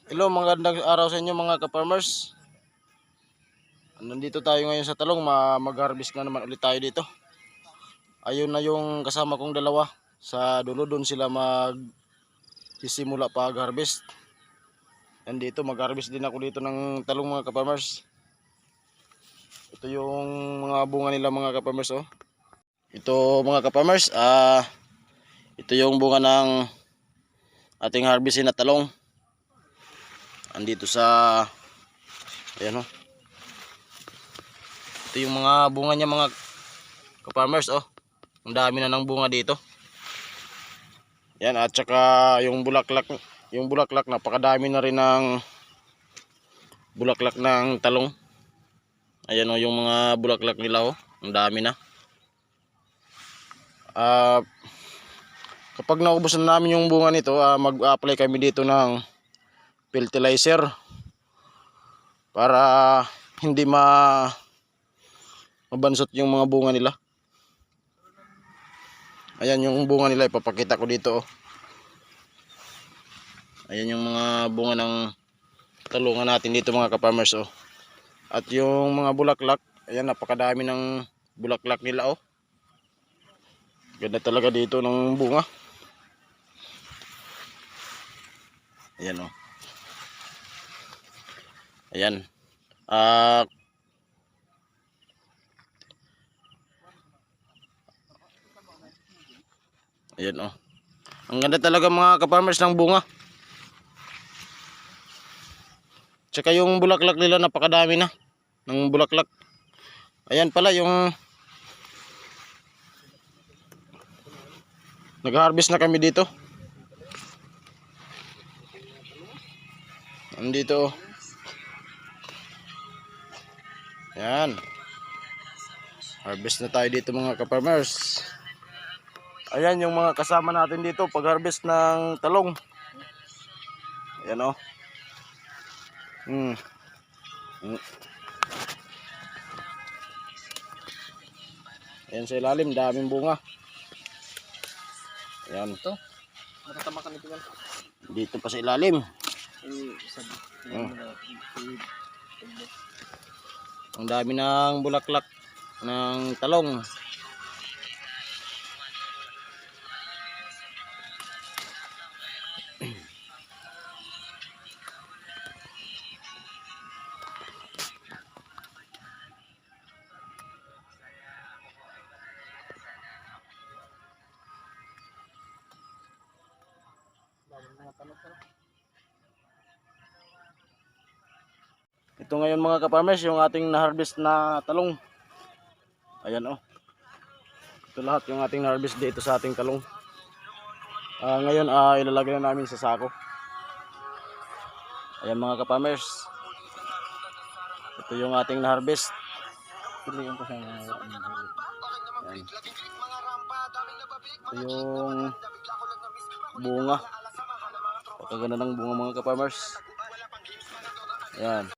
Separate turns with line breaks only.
Hello, magandang araw sa inyo mga ka-farmers. Nandito tayo ngayon sa talong, mag-harvest na naman ulit tayo dito. Ayun na yung kasama kong dalawa. Sa dulo doon sila magsisimula pag-harvest. Nandito mag-harvest din ako dito ng talong mga ka-farmers. Ito yung mga bunga nila mga ka-farmers oh. Ito mga ka-farmers, ito yung bunga ng ating harvestin na talong. Andito sa ayan oh. Ito yung mga bunga niya mga ka-farmers oh. Ang dami na ng bunga dito. Yan, at saka yung bulaklak napakadami na rin ng bulaklak ng talong. Ayan oh, yung mga bulaklak nila oh. Ang dami na. Kapag naubos na namin yung bunga nito, mag-apply kami dito ng fertilizer para hindi mabansot yung mga bunga nila. Ayan yung bunga nila, ipapakita ko dito oh. Ayan yung mga bunga ng talungan natin dito mga ka-farmers oh. At yung mga bulaklak, ayan, napakadami ng bulaklak nila oh. Ganda talaga dito ng bunga. Ayan oh. Ayan. Ayan oh. Ang ganda talaga mga ka-farmers ng bunga. Tsaka yung bulaklak nila, napakadami na ng bulaklak. Ayan pala yung nag-harvest na kami dito. Andito. Ayan. Harvest na tayo dito mga ka-farmers. Ayan yung mga kasama natin dito pag-harvest ng talong. Ayan oh. Ayan sa ilalim, daming bunga. Ayan.
Ito, matatamaan ito yan.
Dito pa sa ilalim. Ang dami ng bulaklak ng talong. Ito ngayon mga ka-farmers, yung ating na-harvest na talong. Ayan oh. Ito lahat yung ating na-harvest dito sa ating talong. Ngayon ilalagay na namin sa sako. Ayan mga ka-farmers. Ito yung ating na-harvest. Ito yung kasama. Ayan. Ito yung bunga. Pagkaganda ng bunga mga ka-farmers. Ayan.